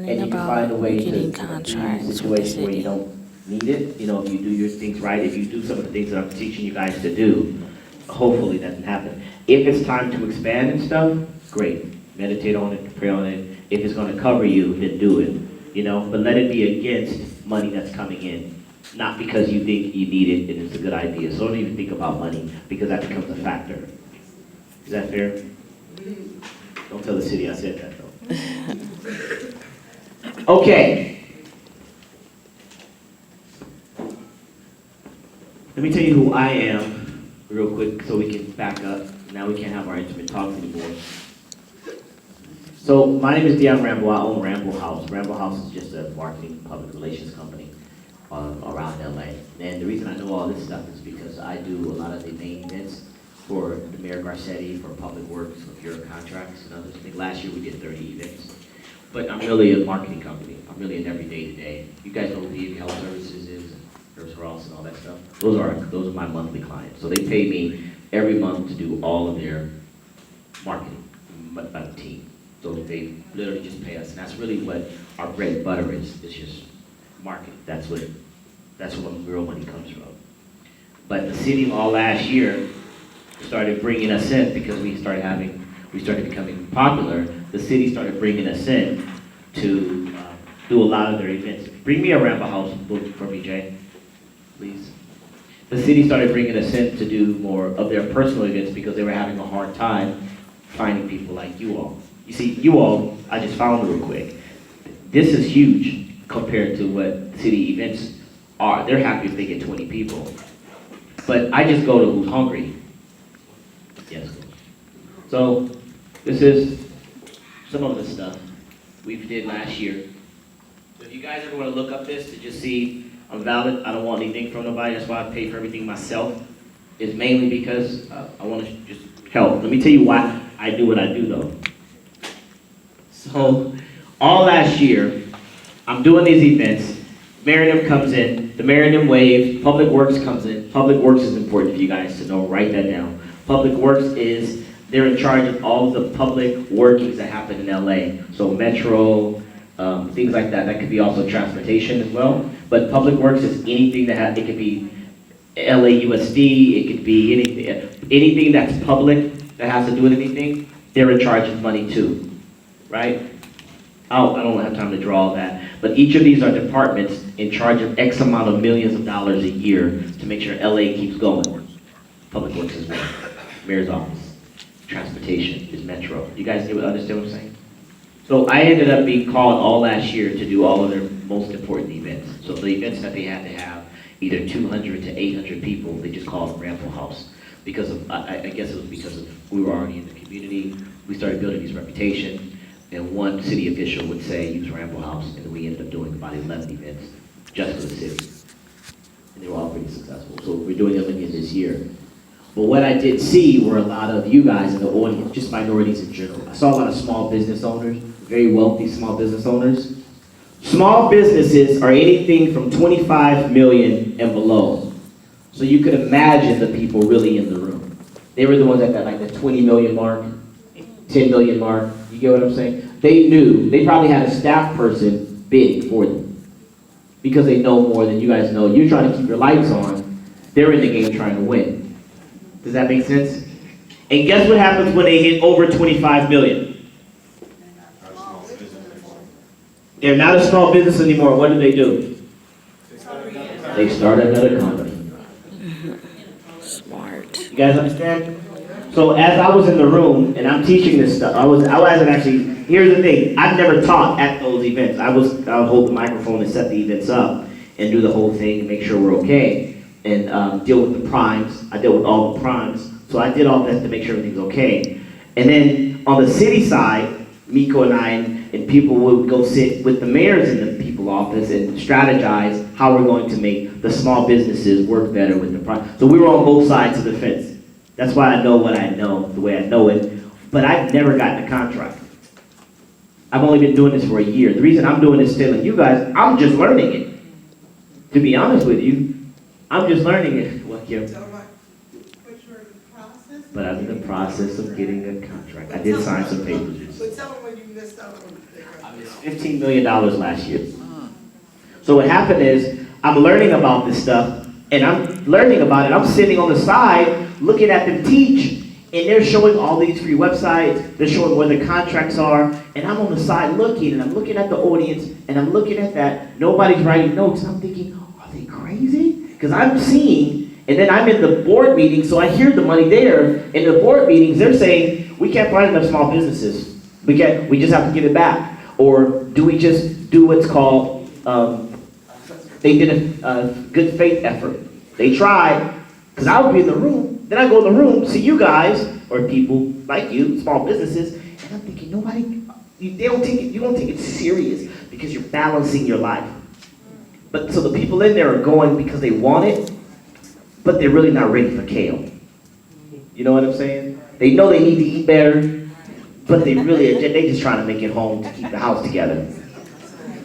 learning and you can find a about way to getting do contracts with the situation where you city. don't need it, you know, if you do your things right, if you do some of the things that I'm teaching you guys to do, hopefully that doesn't happen. If it's time to expand and stuff, great. Meditate on it, pray on it. If it's gonna cover you, then do it, you know? But let it be against money that's coming in, not because you think you need it and it's a good idea. So don't even think about money, because that becomes a factor. Is that fair? Don't tell the city I said that, though. Okay. Let me tell you who I am real quick so we can back up. Now we can't have our intimate talks anymore. So my name is Deion Rambo. I own Rambo House. Rambo House is just a marketing public relations company around LA. And the reason I know all this stuff is because I do a lot of the main events for the Mayor Garcetti, for Public Works, for Bureau Contracts and others. I think last year we did 30 events. But I'm really a marketing company. I'm really an everyday to day. You guys know who VA Health Services is, Nurse Ross and all that stuff. Those are my monthly clients. So they pay me every month to do all of their marketing by the team. So they literally just pay us, and that's really what our bread and butter is. It's just marketing. That's where real money comes from. But the city all last year started bringing us in because we started becoming popular. The city started bringing us in to do a lot of their events. Bring me a Rambo House book for me, Jay, please. The city started bringing us in to do more of their personal events because they were having a hard time finding people like you all. You see, you all, I just found real quick. This is huge compared to what city events are. They're happy if they get 20 people. But I just go to who's hungry. Yes. So this is some of the stuff we did last year. So if you guys ever want to look up this to just see I'm valid, I don't want anything from nobody, that's why I pay for everything myself, is mainly because I want to just help. Let me tell you why I do what I do though. So all last year, I'm doing these events, Merriam comes in, the Merriam Wave, Public Works comes in. Public Works is important for you guys to know, write that down. Public Works is, they're in charge of all the public workings that happen in LA. So Metro, things like that. That could be also transportation as well. But Public Works is anything that it could be LAUSD, it could be anything that's public that has to do with anything, they're in charge of money too, right? I don't have time to draw all that, but each of these are departments in charge of X amount of millions of dollars a year to make sure LA keeps going. Public Works is one, Mayor's Office, Transportation is Metro. You guys understand what I'm saying? So I ended up being called all last year to do all of their most important events. So the events that they had to have either 200 to 800 people, they just called them Rambo House. Because of, I guess it was because of, we were already in the community, we started building this reputation, and one city official would say, use Rambo House, and we ended up doing about 11 events just for the city. And they were all pretty successful. So we're doing them again this year. But what I did see were a lot of you guys in the audience, just minorities in general. I saw a lot of small business owners, very wealthy small business owners. Small businesses are anything from 25 million and below. So you could imagine the people really in the room. They were the ones at that, like the 20 million mark, 10 million mark. You get what I'm saying? They knew, they probably had a staff person bid for them because they know more than you guys know. You're trying to keep your lights on. They're in the game trying to win. Does that make sense? And guess what happens when they hit over 25 million? They're not a small business anymore. What do? They start another company. Smart. You guys understand? So as I was in the room and I'm teaching this stuff, I wasn't actually, here's the thing, I've never taught at those events. I would hold the microphone and set the events up and do the whole thing and make sure we're okay and deal with the primes. I dealt with all the primes. So I did all that to make sure everything's okay. And then on the city side, Miko and I and people would go sit with the mayors in the people office and strategize how we're going to make the small businesses work better with the prime. So we were on both sides of the fence. That's why I know what I know, the way I know it. But I've never gotten a contract. I've only been doing this for a year. The reason I'm doing this telling you guys, I'm just learning it. To be honest with you, I'm just learning it. What, Kim? But I'm in the process of getting a contract. I did sign some papers. But tell them when you missed out on it. I missed $15 million last year. So what happened is, I'm learning about this stuff, and I'm learning about it. I'm sitting on the side, looking at them teach, and they're showing all these free websites, they're showing where the contracts are, and I'm on the side looking, and I'm looking at the audience, and I'm looking at that. Nobody's writing notes, and I'm thinking, are they crazy? Because I'm seeing, and then I'm in the board meeting, so I hear the money there. In the board meetings, they're saying, we can't find enough small businesses. We just have to give it back. Or do we just do what's called, they did a good faith effort. They tried, because I would be in the room, then I go in the room, see you guys, or people like you, small businesses, and I'm thinking, you don't take it serious because you're balancing your life. But so the people in there are going because they want it, but they're really not ready for kale. You know what I'm saying? They know they need to eat better, but they just trying to make it home to keep the house together,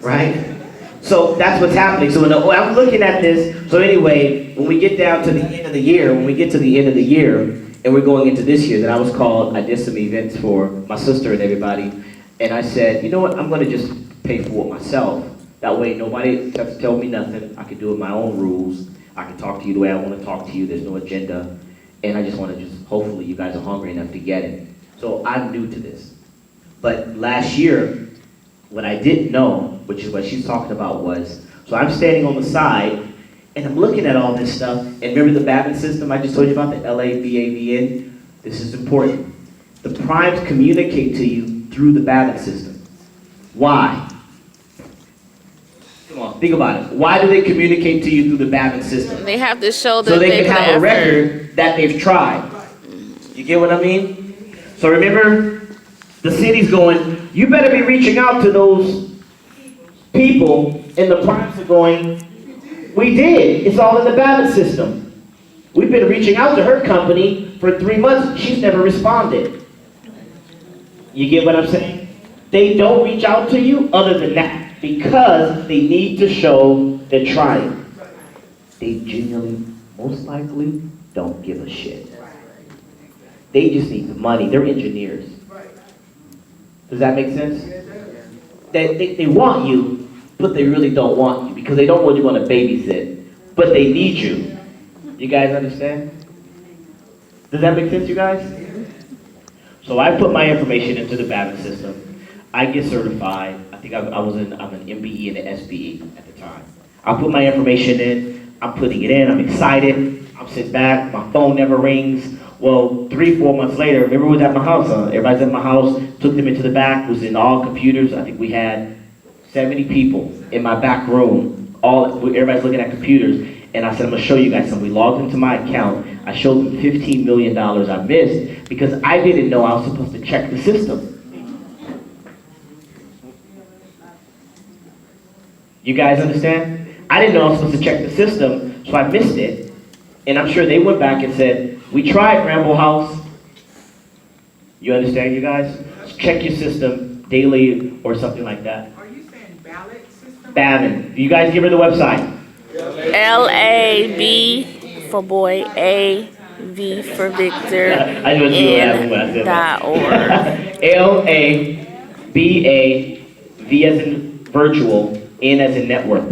right? So that's what's happening. So I'm looking at this. So anyway, when we get down to the end of the year, and we're going into this year, I did some events for my sister and everybody, and I said, you know what, I'm going to just pay for it myself. That way nobody has to tell me nothing. I can do it my own rules. I can talk to you the way I want to talk to you. There's no agenda. And I just want to hopefully you guys are hungry enough to get it. So I'm new to this. But last year, what I didn't know, which is what she's talking about, so I'm standing on the side, and I'm looking at all this stuff, and remember the Babin system I just told you about, the LABAVN? This is important. The primes communicate to you through the Babin system. Why? Come on, think about it. Why do they communicate to you through the Babin system? They have to show that so they can have a record that they've tried. You get what I mean? So remember, the city's going, you better be reaching out to those people, and the primes are going, we did. It's all in the Babin system. We've been reaching out to her company for 3 months. She's never responded. You get what I'm saying? They don't reach out to you other than that because they need to show they're trying. They genuinely, most likely, don't give a shit. They just need the money. They're engineers. Does that make sense? They want you, but they really don't want you because they don't want you on a babysit, but they need you. You guys understand? Does that make sense, you guys? So I put my information into the Babin system. I get certified. I think I'm an MBE and an SBE at the time. I put my information in. I'm putting it in. I'm excited. I'm sitting back. My phone never rings. Well, 3-4 months later, remember we was at my house. Everybody's at my house. Took them into the back. Was in all computers. I think we had 70 people in my back room. Everybody's looking at computers. And I said, I'm going to show you guys something. We logged into my account. I showed them $15 million I missed because I didn't know I was supposed to check the system. You guys understand? I didn't know I was supposed to check the system, so I missed it. And I'm sure they went back and said, we tried Ramble House. You understand, you guys? Check your system daily or something like that. Are you saying ballot system? Babin. You guys give her the website. LAB for boy, AV for Victor, I knew what you were having when I said that. LABAV as in virtual, N as in network.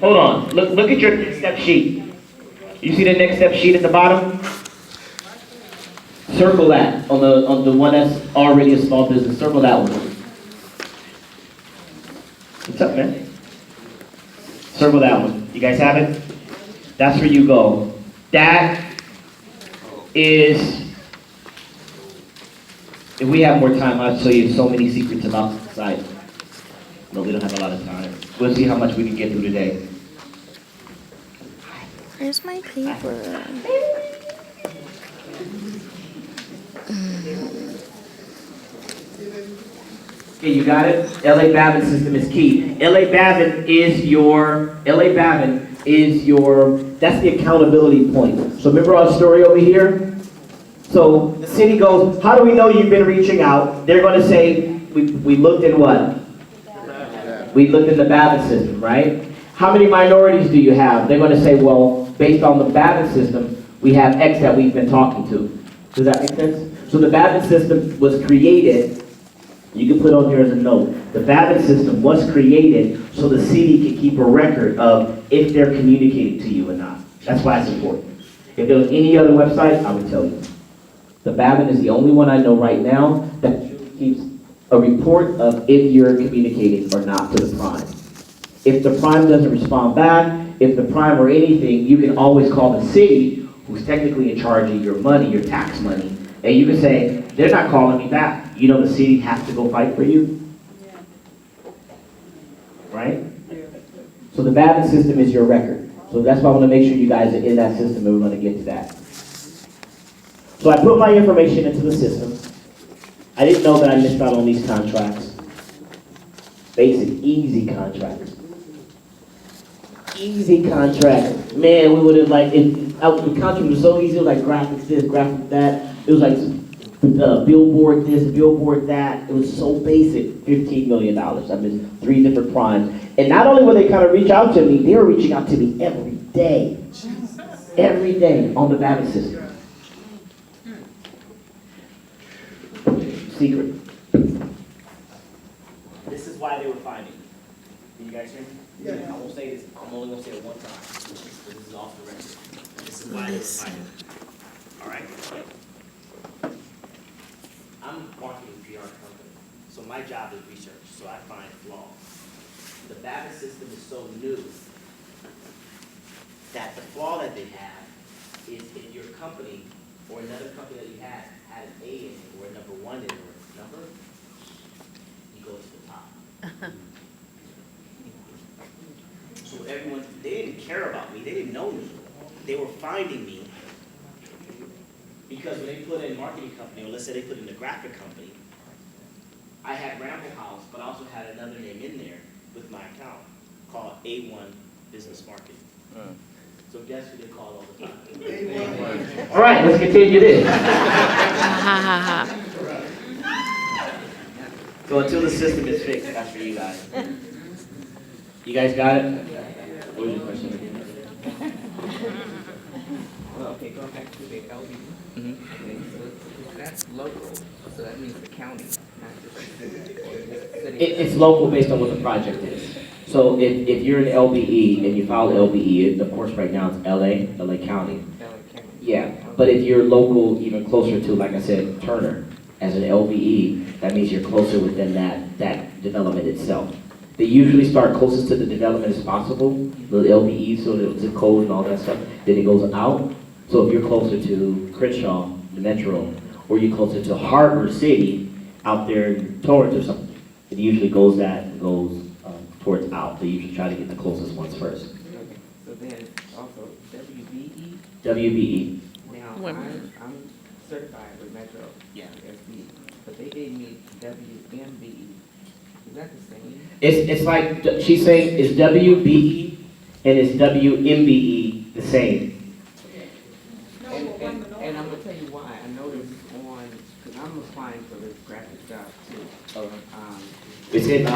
Hold on. Look at your next step sheet. You see the next step sheet at the bottom? Circle that on the one that's already a small business. Circle that one. What's up, man? Circle that one. You guys have it? That's where you go. That is, if we have more time, I'll show you so many secrets about the site. No, we don't have a lot of time. We'll see how much we can get through today. Where's my paper? Okay, you got it? LA Babin system is key. LA Babin is that's the accountability point. So remember our story over here? So the city goes, how do we know you've been reaching out? They're going to say, we looked in what? We looked in the Babin system, right? How many minorities do you have? They're going to say, well, based on the Babin system, we have X that we've been talking to. Does that make sense? So the Babbitt system was created, you can put on here as a note, the Babbitt system was created so the city can keep a record of if they're communicating to you or not. That's why it's important. If there was any other website, I would tell you. The Babbitt is the only one I know right now that keeps a report of if you're communicating or not to the prime. If the prime doesn't respond back, if the prime or anything, you can always call the city, who's technically in charge of your money, your tax money, and you can say, they're not calling me back. You know the city has to go fight for you? Right? So the Babbitt system is your record. So that's why I want to make sure you guys are in that system, and we're going to get to that. So I put my information into the system. I didn't know that I missed out on these contracts. Basic, easy contracts. Easy contract. Man, we would have the contract was so easy, it was like graphics this, graphics that. It was like billboard this, billboard that. It was so basic, $15 million. I missed 3 different primes. And not only would they kind of reach out to me, they were reaching out to me every day. Every day on the Babbitt system. Secret. This is why they were finding me. Can you guys hear me? Yeah. I won't say this. I'm only going to say it one time. This is off the record. This is why they were finding me. All right? I'm a marketing PR company, so my job is research, so I find flaws. The Babbitt system is so new that the flaw that they have is if your company or another company that you had an A in it or a number 1 in it or a number, you go to the top. So everyone, they didn't care about me, they didn't know me. They were finding me because when they put in marketing company, or let's say they put in the graphic company, I had Ramble House, but I also had another name in there with my account called A1 Business Marketing. So guess who they call all the time? All right, let's continue this. So until the system is fixed, that's for you guys. You guys got it? What was your question again? Well, okay, going back to the LB. Okay, so that's local, so that means the county, not just the city. Or the city. It's local based on what the project is. So if you're an LBE and you file LBE, of course right now it's LA County. LA County. Yeah, but if you're local, even closer to, like I said, Turner, as an LBE, that means you're closer within that development itself. They usually start closest to the development as possible, the LBE, so the zip code and all that stuff, then it goes out. So if you're closer to Crenshaw, the Metro, or you're closer to Harbor City, out there in Torrance or something, it usually goes towards out. They usually try to get the closest ones first. Okay, so then also WBE. WBE. Now, Women. I'm certified with Metro. Yeah. SB, but they gave me WMBE. Is that the same? It's like, she's saying, is WBE and is WMBE the same? And I'm gonna tell you why. I noticed on, because I'm applying for this graphic job too. Is it,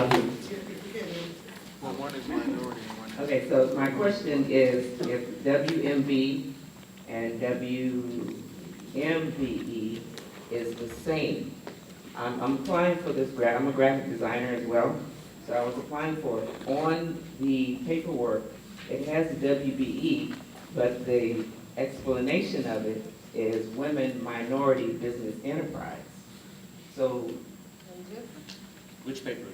Okay, so my question is, if WMB and WMBE is the same, I'm applying for this I'm a graphic designer as well, so I was applying for it. On the paperwork, it has the WBE, but the explanation of it is Women Minority Business Enterprise. So, Which paper?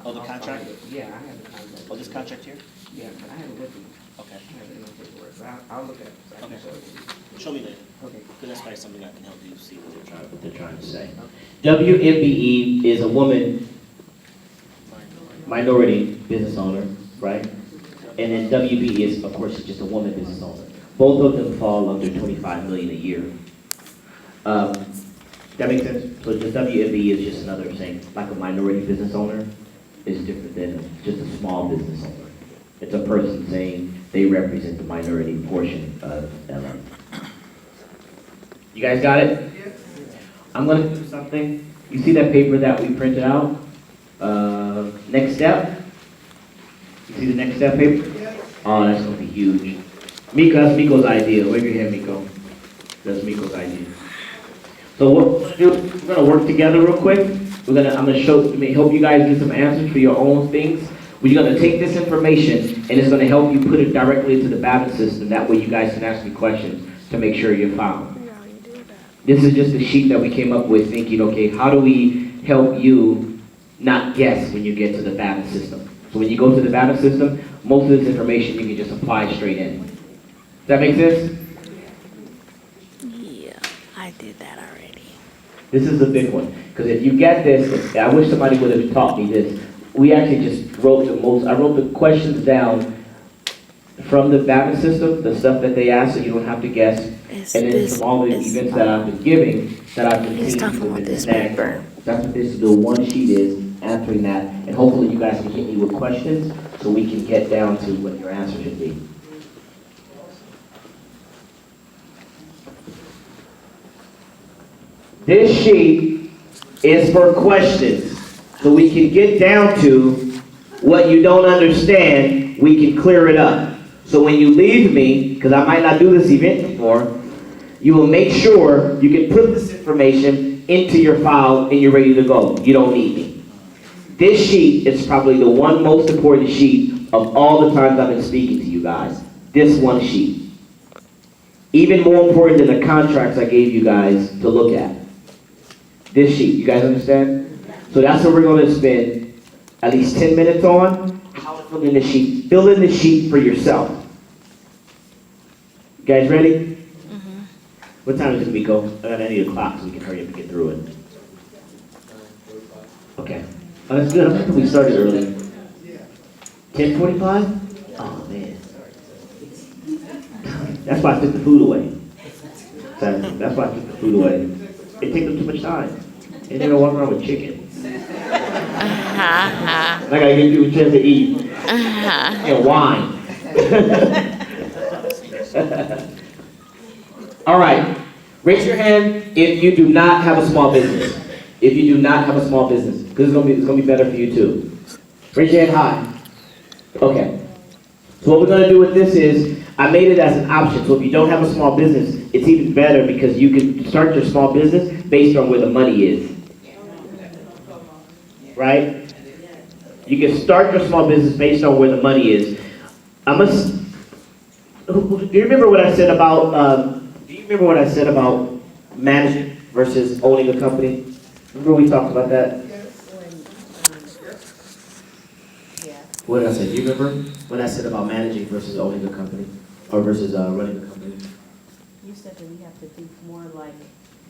I'll the contract? find it. Yeah, I have the contract. Oh, this contract here? Yeah, but I have it with me. Okay. I have it in the paperwork, so I'll look at it, so I can Okay. show you. Show me later, Okay. because that's probably something I can help you see what they're trying to say. WMBE is a woman minority business owner, right? And then WBE is, of course, just a woman business owner. Both of them fall under 25 million a year. That makes sense? So the WMBE is just another saying, like a minority business owner is different than just a small business owner. It's a person saying they represent the minority portion of LM. You guys got it? Yes. I'm gonna do something. You see that paper that we printed out? Next step? You see the next step paper? Yes. Oh, that's gonna be huge. Mika, that's Miko's idea. Wave your hand, Miko. That's Miko's idea. So what we're gonna do, we're gonna work together real quick. I'm gonna help you guys get some answers for your own things. We're gonna take this information and it's gonna help you put it directly into the Babbitt system. That way you guys can ask me questions to make sure you're found. This is just a sheet that we came up with thinking, okay, how do we help you not guess when you get to the Babbitt system? So when you go to the Babbitt system, most of this information you can just apply straight in. Does that make sense? Yeah, I did that already. This is the big one, because if you get this, I wish somebody would have taught me this. We actually just wrote I wrote the questions down from the Babbitt system, the stuff that they ask so you don't have to guess, and then from all the events that I've been giving, that I've been He's seeing talking people about in this snag. paper. That's what this, the one sheet is, answering that, and hopefully you guys can hit me with questions so we can get down to what your answer should be. This sheet is for questions, so we can get down to what you don't understand, we can clear it up. So when you leave me, because I might not do this event before, you will make sure you can put this information into your file and you're ready to go. You don't need me. This sheet is probably the one most important sheet of all the times I've been speaking to you guys. This one sheet. Even more important than the contracts I gave you guys to look at. This sheet, you guys understand? So that's what we're going to spend at least 10 minutes on. How to fill in the sheet. Fill in the sheet for yourself. You guys ready? Mm-hmm. What time is it, Miko? I need a clock so we can hurry up and get through it. Okay. Oh, that's good. I'm happy we started early. 10:45? Oh, man. That's why I took the food away. That's why I took the food away. It takes up too much time. And then I walk around with chicken. I gotta give you a chance to eat. And wine. All right. Raise your hand if you do not have a small business. If you do not have a small business, because it's gonna be better for you too. Raise your hand high. Okay. So what we're gonna do with this is, I made it as an option. So if you don't have a small business, it's even better because you can start your small business based on where the money is. Right? You can start your small business based on where the money is. Do you remember what I said about? Do you remember what I said about managing versus owning a company? Remember we talked about that? What did I say? Do you remember what I said about managing versus owning a company, or versus running a company? You said that we have to think more like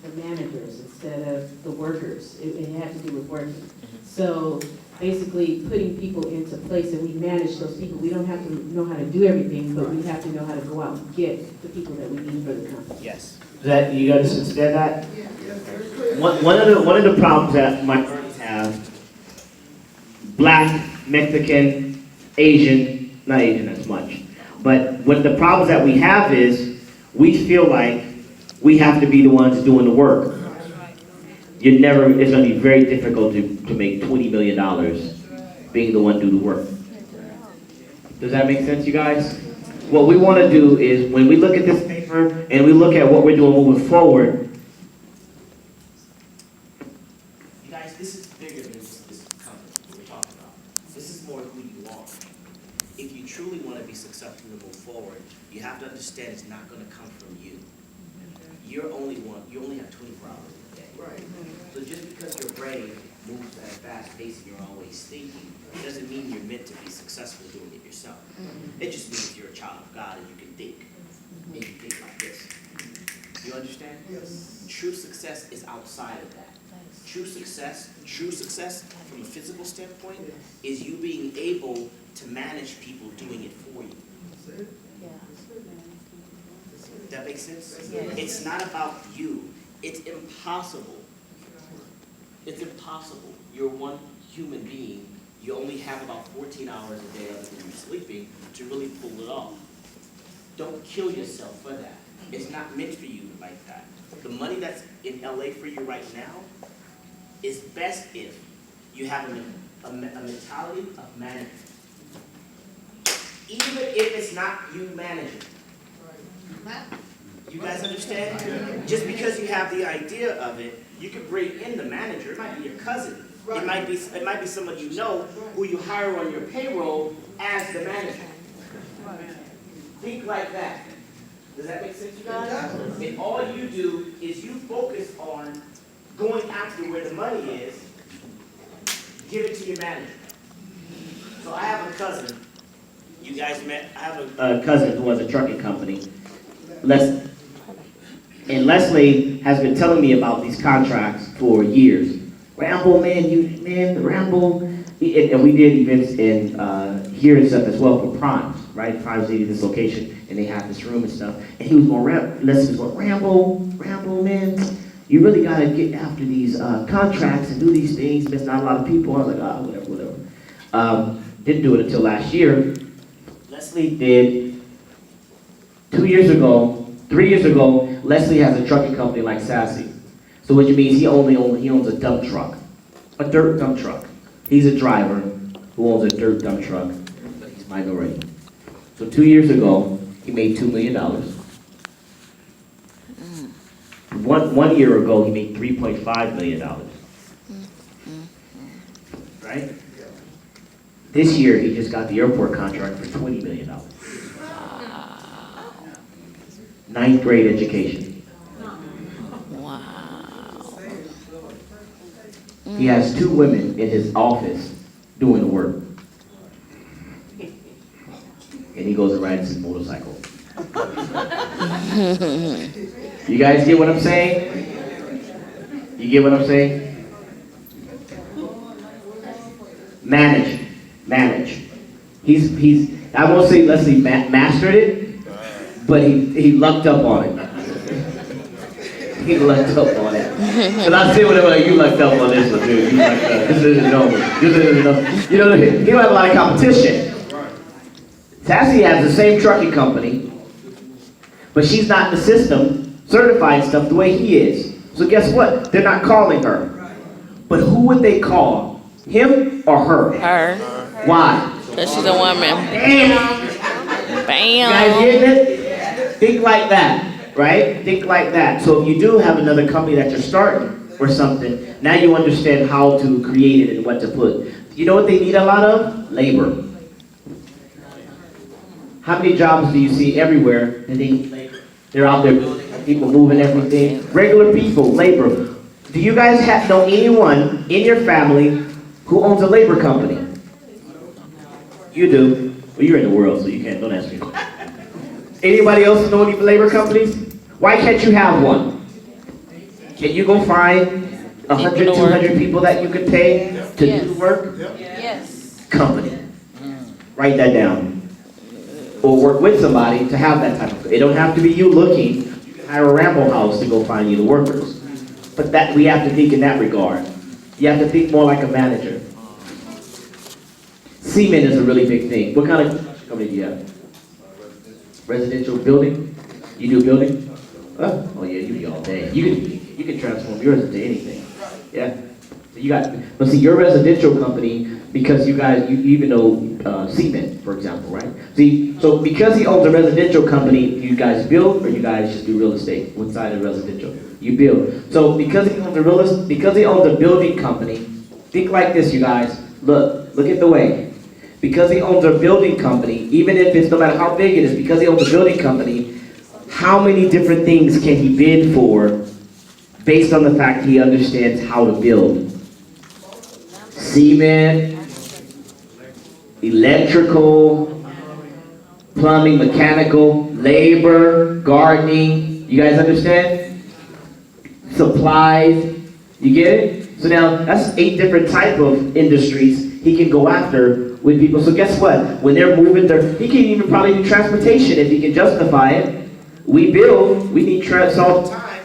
the managers instead of the workers. It had to do with working. So basically putting people into place and we manage those people. We don't have to know how to do everything, but we have to know how to go out and get the people that we need for the company. Yes. That you guys understand that? One of the problems that minorities have, Black, Mexican, Asian, not Asian as much, but what the problems that we have is we feel like we have to be the ones doing the work. It's going to be very difficult to make $20 million being the one do the work. Does that make sense, you guys? What we want to do is, when we look at this paper and we look at what we're doing moving forward, you guys, this is bigger than this company that we're talking about. This is more who you are. If you truly want to be successful and move forward, you have to understand it's not going to come from you. You only have 24 hours a day. Right. So just because your brain moves at a fast pace and you're always thinking, doesn't mean you're meant to be successful doing it yourself. It just means you're a child of God and you can think. And you think like this. You understand? Yes. True success is outside of that. True success from a physical standpoint is you being able to manage people doing it for you. That makes sense? Yes. It's not about you. It's impossible. It's impossible. You're one human being. You only have about 14 hours a day other than you're sleeping to really pull it off. Don't kill yourself for that. It's not meant for you like that. The money that's in LA for you right now is best if you have a mentality of management. Even if it's not you managing. You guys understand? Just because you have the idea of it, you could bring in the manager. It might be your cousin. It might be someone you know who you hire on your payroll as the manager. Think like that. Does that make sense, you guys? And all you do is you focus on going after where the money is, give it to your manager. So I have a cousin. You guys met. I have a cousin who has a trucking company. And Leslie has been telling me about these contracts for years. Rambo, man, Rambo. And we did events in here and stuff as well for Primes, right? Primes needed this location, and they have this room and stuff. And he was going, Leslie was going, Rambo, man, you really gotta get after these contracts and do these things. There's not a lot of people. I was like, whatever. Didn't do it until last year. Leslie did 3 years ago, Leslie has a trucking company like Sassy. So what you mean is he owns a dump truck, a dirt dump truck. He's a driver who owns a dirt dump truck, but he's minority. So 2 years ago, he made $2 million. One year ago, he made $3.5 million. Right? This year, he just got the airport contract for $20 million. Ninth grade education. Wow. He has 2 women in his office doing the work. And he goes and rides his motorcycle. You guys get what I'm saying? You get what I'm saying? Manage. I won't say Leslie mastered it, but he lucked up on it. He lucked up on it. And I say whatever, you lucked up on this one, dude. You lucked up. This isn't over. You know, he don't have a lot of competition. Sassy has the same trucking company, but she's not in the system certifying stuff the way he is. So guess what? They're not calling her. But who would they call? Him or her? Her. Why? Because she's a woman. Bam! You guys Bam. getting it? Think like that, right? Think like that. So if you do have another company that you're starting or something, now you understand how to create it and what to put. You know what they need a lot of? Labor. How many jobs do you see everywhere and they need labor? They're out there building, people moving everything. Regular people, labor. Do you guys know anyone in your family who owns a labor company? You do. Well, you're in the world, so you can't, don't ask me. Anybody else know any labor companies? Why can't you have one? Can you go find 100, 200 people that you could pay to do the work? Yes. Company. Write that down. Or work with somebody to have that type of, it don't have to be you looking. You can hire a Rambo house to go find you the workers. But that we have to think in that regard. You have to think more like a manager. Cement is a really big thing. What kind of company do you have? Residential building? You do building? Oh yeah, you do all day. You can transform yours into anything. Yeah. So you got, but see, your residential company, because you guys, you even know cement, for example, right? See, so because he owns a residential company, you guys build or you guys just do real estate? What side of residential? You build. So because he owns a building company, think like this, you guys. Look at the way. Because he owns a building company, even if it's no matter how big it is, because he owns a building company, how many different things can he bid for based on the fact he understands how to build? Cement, electrical, plumbing, mechanical, labor, gardening. You guys understand? Supplies. You get it? So now that's 8 different type of industries he can go after with people. So guess what? When they're moving, he can even probably do transportation if he can justify it. We build, we need trucks all the time.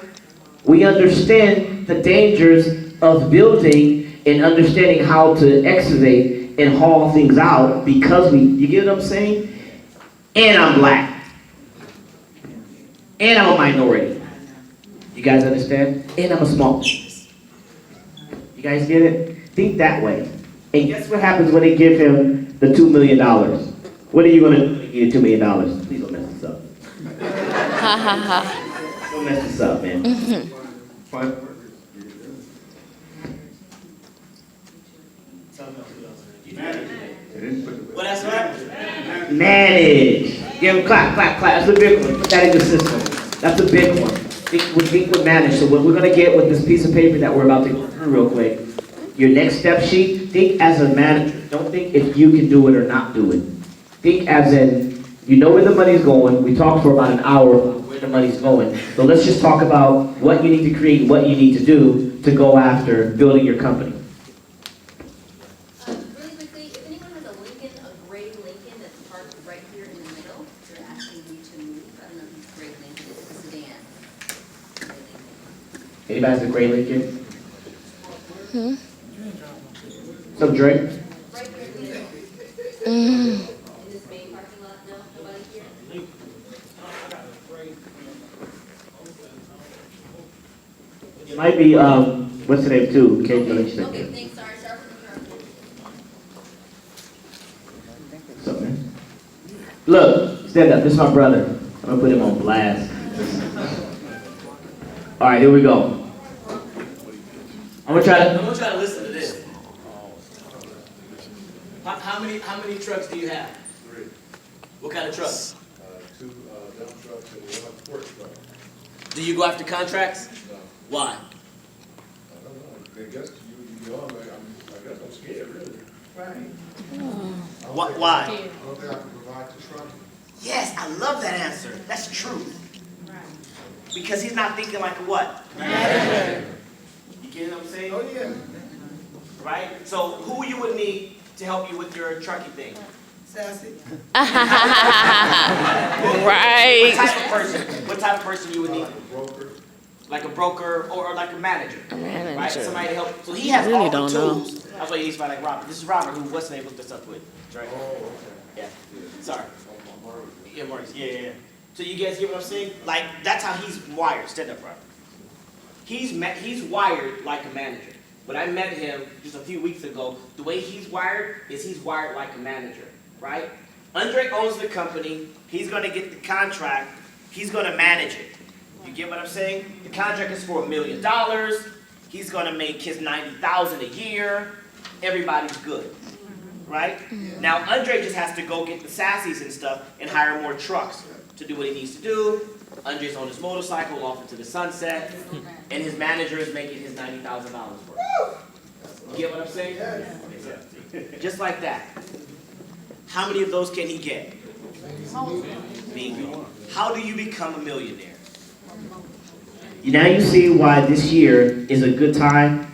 We understand the dangers of building and understanding how to excavate and haul things out because you get what I'm saying? And I'm black. And I'm a minority. You guys understand? And I'm a small business. You guys get it? Think that way. And guess what happens when they give him the $2 million? What are you going to do when you get $2 million? Please don't mess this up. Ha ha ha. Don't mess this up, man. Fine. Well, that's right. Manage. Give him clap, clap, clap. That's a big one. Put that in the system. That's a big one. Think with manage. So what we're gonna get with this piece of paper that we're about to go through real quick, your next step sheet, think as a manager. Don't think if you can do it or not do it. Think as in, you know where the money's going. We talked for about an hour about where the money's going. So let's just talk about what you need to create, what you need to do to go after building your company. Really quickly, if anyone has a Lincoln, a gray Lincoln that's parked right here in the middle, they're asking you to move. I don't know if it's gray Lincoln, it's a sedan. Gray Lincoln. Anybody has a gray Lincoln? What's up, Drake? Right here in the middle. In this main parking lot, no, nobody here? It might be, what's the name too? Kate, let you Okay, think. thanks, sorry, for the interruption. What's up, man? Look, stand up. This is my brother. I'm gonna put him on blast. All right, here we go. I'm gonna try I'm to. gonna try to listen to this. How many trucks do you have? 3. What kind of trucks? 2 dump trucks and 1 pork truck. Do you go after contracts? No, Why? I don't know. I guess you know, I guess I'm scared, really. Why? I don't think I can provide the truck. Yes, I love that answer. That's true. Because he's not thinking like a what? You get what I'm saying? Oh, yeah. Right? So who you would need to help you with your trucking thing? Sassy. Right. What type of person you would need? A broker. Like a broker or like a manager? A Right? manager. Somebody to help. So he has Really all the don't know. tools. That's why you need somebody like Robert. This is Robert who what's the name looked us up with. Right? Oh, okay. Yeah. Sorry. I'm Marty. Yeah, Marcus. Yeah. So you guys get what I'm saying? Like that's how he's wired. Stand up, Robert. He's wired like a manager. When I met him just a few weeks ago, the way he's wired is he's wired like a manager, right? Andre owns the company. He's going to get the contract. He's going to manage it. You get what I'm saying? The contract is for $1 million. He's going to make his $90,000 a year. Everybody's good, right? Now Andre just has to go get the sassies and stuff and hire more trucks to do what he needs to do. Andre's on his motorcycle off into the sunset, and his manager is making his $90,000 worth. You get what I'm saying? Just like that. How many of those can he get? Bingo. How do you become a millionaire? Now you see why this year is a good time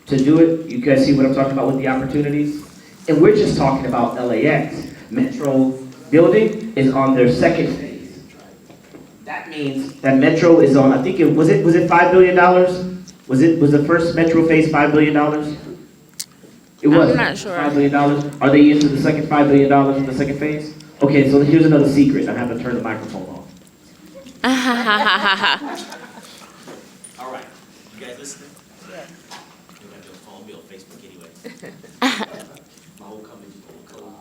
to do it. You guys see what I'm talking about with the opportunities? And we're just talking about LAX. Metro building is on their second phase. That means that Metro is on, I think was it $5 billion? Was the first Metro phase $5 billion? It was. I'm not sure. $5 billion. Are they into the second $5 billion in the second phase? Okay, so here's another secret. I have to turn the microphone off. All right. You guys listening? Yeah. You're gonna follow me on Facebook anyway. My whole company's cool.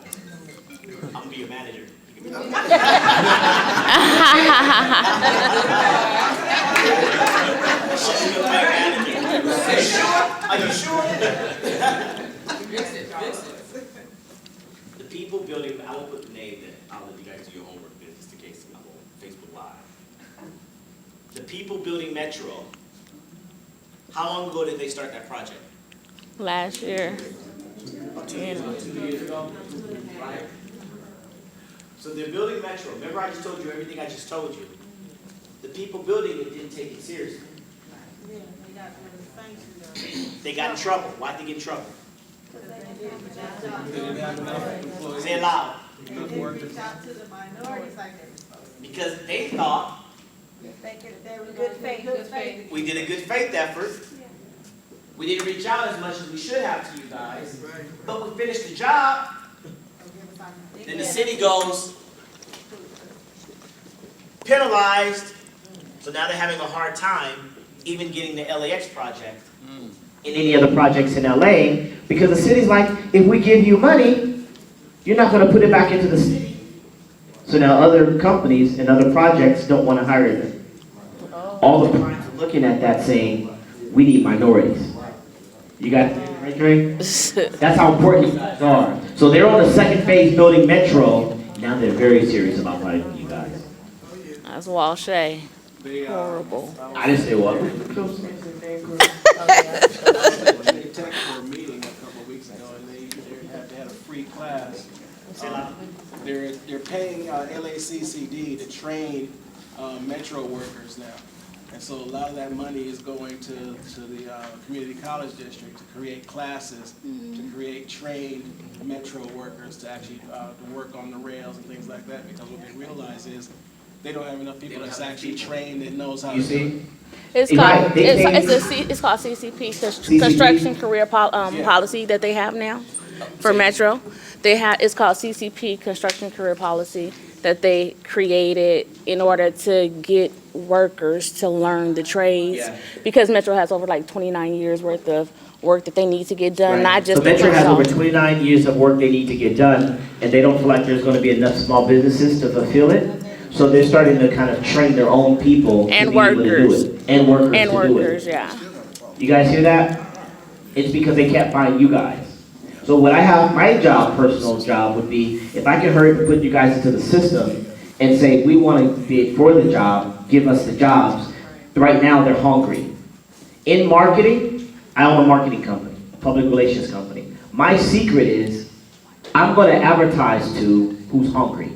I'm gonna be your manager. You can be my Are you sure? The people building, I won't put the name there. I'll let you guys do your homework there just in case I'm on Facebook Live. The people building Metro, how long ago did they start that project? Last year. 2 years ago, right? So they're building Metro. Remember I just told you everything I just told you. The people building it didn't take it seriously. They got in trouble. Why'd they get in trouble? Say it loud. Because they thought we did a good faith effort. We didn't reach out as much as we should have to you guys. But we finished the job. Then the city goes penalized. So now they're having a hard time even getting the LAX project. In any other projects in LA, because the city's like, if we give you money, you're not going to put it back into the city. So now other companies and other projects don't want to hire them. all the primes are looking at that saying, we need minorities. You got that, right, Dre? That's how important you guys are. So they're on the second phase building Metro. Now they're very serious about fighting you guys. That's Walshay. Horrible. I didn't say what. They tech for a meeting a couple of weeks ago, and they had a free class. They're paying LACCD to train Metro workers now. And so a lot of that money is going to the community college district to create classes, to create trained Metro workers to actually to work on the rails and things like that, because what they realize is they don't have enough people that's actually trained that knows how to do it. It's called it's called CCP, Construction Career Policy that they have now for Metro. It's called CCP, Construction Career Policy, that they created in order to get workers to learn the trades. Yeah. Because Metro has over like 29 years worth of work that they need to get done, Right. not just So the Metro has over consultant. 29 years of work they need to get done, and they don't feel like there's going to be enough small businesses to fulfill it. So they're starting to kind of train their own people And to be able to do workers. it. And workers And to do workers, it. yeah. You guys hear that? It's because they can't find you guys. So what I have, my job, personal job, would be if I can hurry up and put you guys into the system and say, we want to bid for the job, give us the jobs. Right now, they're hungry. In marketing, I own a marketing company, a public relations company. My secret is I'm going to advertise to who's hungry.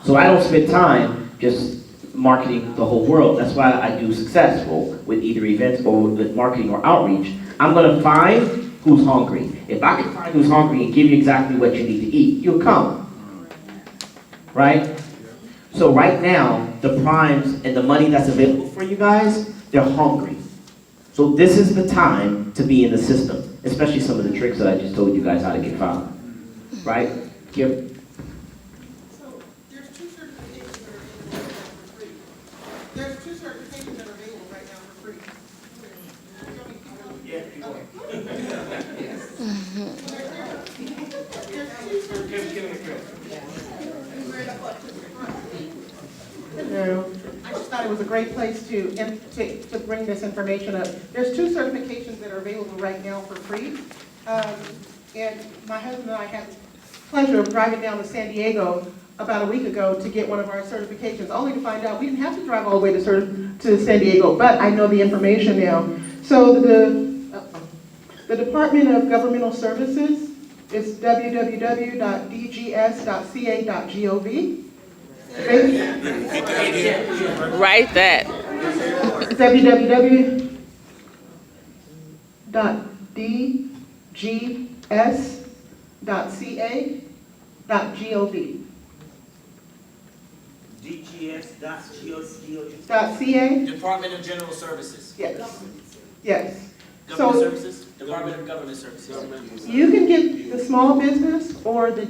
So I don't spend time just marketing the whole world. That's why I do successful with either events or with marketing or outreach. I'm going to find who's hungry. If I can find who's hungry and give you exactly what you need to eat, you'll come. Right? So right now, the primes and the money that's available for you guys, they're hungry. So this is the time to be in the system, especially some of the tricks that I just told you guys how to get found. Right? Kim? So there's two certifications that are available right now for free. There's two certifications that are available right now for free. Yeah, keep going. No, I just thought it was a great place to bring this information up. There's two certifications that are available right now for free. And my husband and I had the pleasure of driving down to San Diego about a week ago to get one of our certifications, only to find out we didn't have to drive all the way to San Diego, but I know the information now. So the Department of Governmental Services is www.dgs.ca.gov. Write that. www.dgs.ca.gov. DGS.gov. Department of General Services. Yes. Yes. Government So Services? Department of Government Services. you can get the small business or the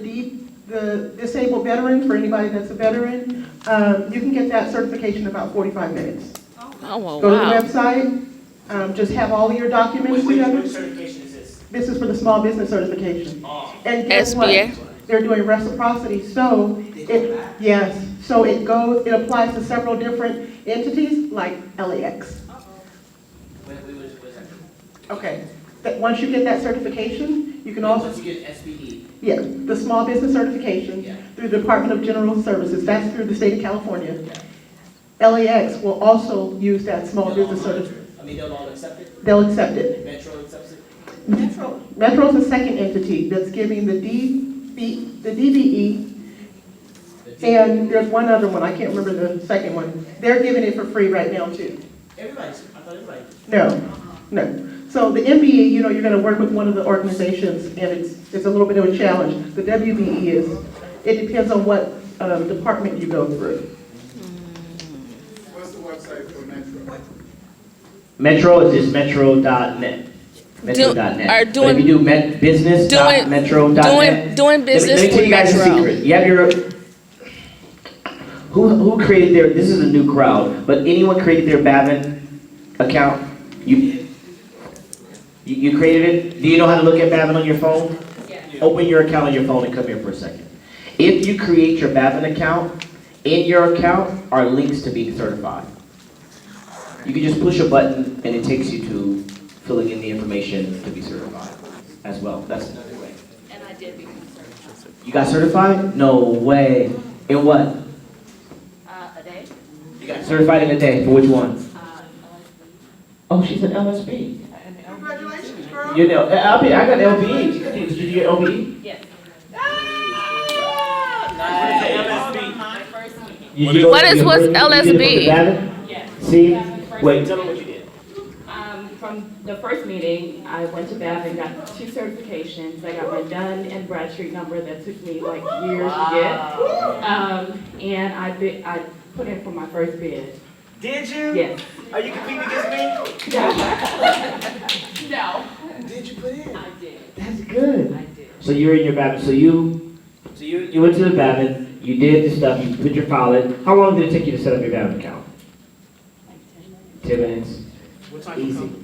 disabled veteran, for anybody that's a veteran, you can get that certification in about 45 minutes. Oh, well, Go to the wow. website, just have all of your documents Which together. certification is this? This is for the small business certification. Oh. And guess what? SBA? They're doing reciprocity, so so it applies to several different entities like LAX. What is that? Okay, that once you get that certification, you can also, Once you get SBE. yeah, the small business certification Yeah. through the Department of General Services, that's through the state of California. Yeah. LAX will also use that small business certificate. I mean, they'll all accept it? They'll accept it. Metro accepts it? Metro's a second entity that's giving the DBE, and there's one other one, I can't remember the second one. They're giving it for free right now too. Everybody's, I thought everybody. No. So the MBE, you're gonna work with one of the organizations, and it's a little bit of a challenge. The WBE it depends on what department you go through. What's the website for Metro? Metro is just metro.net. Metro.net. Are But doing- if you do business.metro.net. Doing business Let me tell with you guys a Metro. secret. You have your, who created this is a new crowd, but anyone created their Bavin account? You created it? Do you know how to look at Bavin on your phone? Yeah. Open your account on your phone and come here for a second. If you create your Bavin account, in your account are links to being certified. You can just push a button and it takes you to filling in the information to be certified as well. That's another way. And I did become certified. You got certified? No way. In what? A day. You got certified in a day. For which one? LSB. Oh, she's an LSB. Congratulations, girl. You know, I got LBE. Did you get LBE? Yes. LSB. My first meeting. What's You did it from LSB? the Babbitt? Yes. See? Wait. Tell them what you did. From the first meeting, I went to Bath and got 2 certifications. I got my Dun and Bradstreet number that took me like years to get. And I put in for my first bid. Did you? Yes. Are you competing against me? No. Did you put in? I did. That's good. I did. So you're in your Babbitt. So you went to the Babbitt. You did the stuff. You put your file in. How long did it take you to set up your Babbitt account? Like 10 minutes. 10 minutes. What type Easy. of company?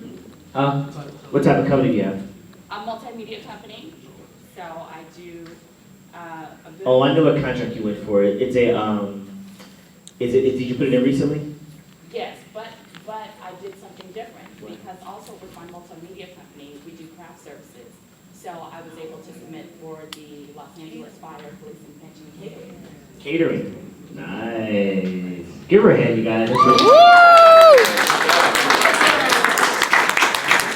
Huh? What type of company do you have? A multimedia company, so I do a good. Oh, I know what contract you went for. It's a did you put it in recently? Yes, but I did something different, because also with my multimedia company, we do craft services. So I was able to submit for the Los Angeles Fire, Police, and Pension Catering. Catering. Nice. Give her a hand, you guys.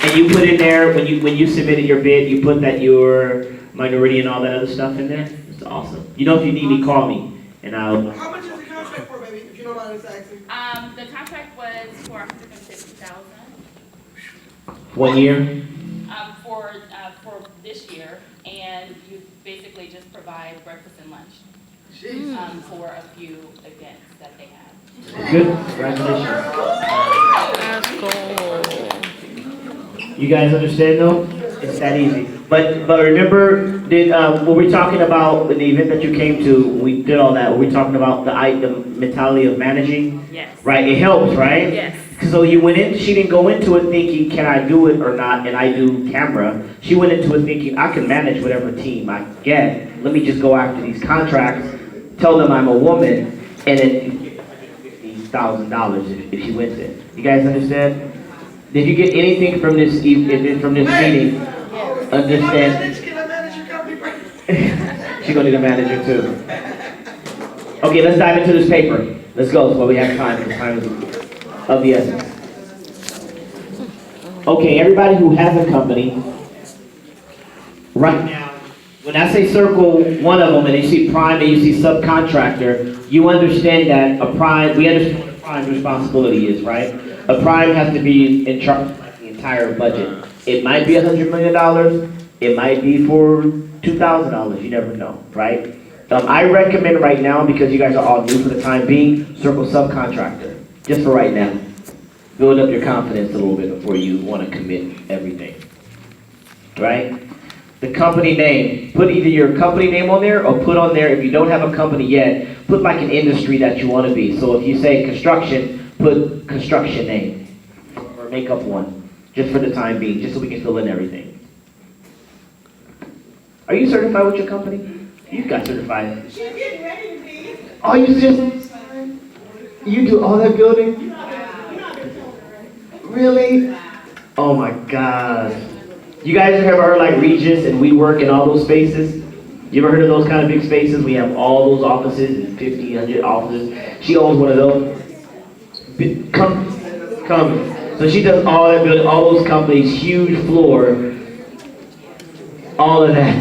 And you put in there, when you submitted your bid, you put that you're minority and all that other stuff in there? It's awesome. You know, if you need me, call me, and I'll... How much is the contract for, baby, if you don't mind us asking? The contract was for $150,000. 1 year? For this year, and you basically just provide breakfast and lunch. For a few events that they have. Good. Congratulations. That's cool. You guys understand though? It's that easy. But remember, were we talking about in the event that you came to, we did all that, were we talking about the mentality of managing? Yes. Right, it helps, right? Yes. So you went in, she didn't go into it thinking, can I do it or not, and I do camera. She went into it thinking, I can manage whatever team I get. Let me just go after these contracts, tell them I'm a woman, and then you get $150,000 if she wins it. You guys understand? Did you get anything from this meeting? Understand? Can I manage your company? She's gonna need a manager too. Okay, let's dive into this paper. Let's go, while we have time, because time is of the essence. Okay, everybody who has a company, right now, when I say circle one of them and you see prime and you see subcontractor, you understand that we understand what a prime responsibility is, right? A prime has to be in charge of like the entire budget. It might be $100 million, it might be for $2,000, you never know, right? I recommend right now, because you guys are all new for the time being, circle subcontractor, just for right now. Build up your confidence a little bit before you want to commit everything, right? The company name, put either your company name on there or put on there, if you don't have a company yet, put like an industry that you want to be. So if you say construction, put construction name or make up one, just for the time being, just so we can fill in everything. Are you certified with your company? You got certified. She's getting ready to be. Oh, you do all that building? Really? Oh my gosh. You guys have ever heard like Regis and WeWork and all those spaces? You ever heard of those kind of big spaces? We have all those offices and 50, 100 offices. She owns one of those. Come. So she does all that building, all those companies, huge floor, all of that.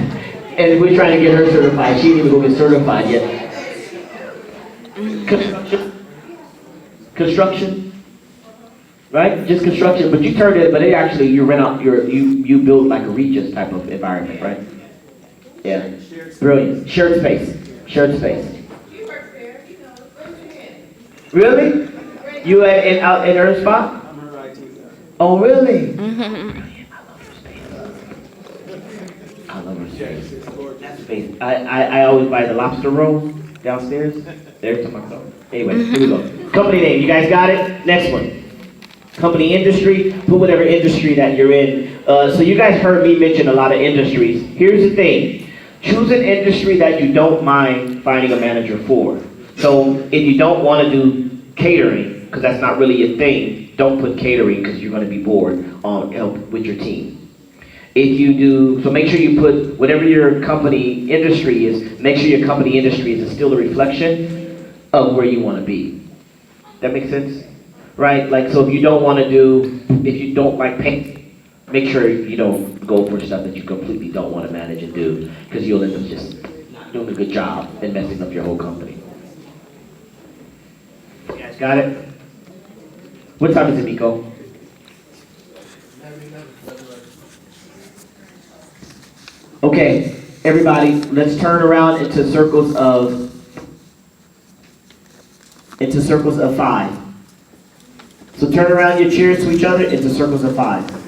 And we're trying to get her certified. She didn't even go get certified yet. Construction, right? Just construction, but you turned it, but it actually, you rent out, you build like a Regis type of environment, right? Yeah, brilliant. Shared space. Really? You out in her spot? I'm her IT guy. Oh, really? Brilliant. I love her space. It's gorgeous. That space. I always buy the lobster roll downstairs. There's to myself. Anyway, here we go. Company name, you guys got it? Next one. Company industry, put whatever industry that you're in. So you guys heard me mention a lot of industries. Here's the thing. Choose an industry that you don't mind finding a manager for. So if you don't want to do catering, because that's not really your thing, don't put catering because you're going to be bored with your team. If you do, so make sure you put whatever your company industry is, make sure your company industry is still a reflection of where you want to be. That makes sense? Right? Like, so if you don't want to do, if you don't like paint, make sure you don't go for stuff that you completely don't want to manage and do, because you'll end up just not doing a good job and messing up your whole company. You guys got it? What time is it, Miko? Okay, everybody, let's turn around into circles of 5. So turn around your chairs to each other into circles of 5.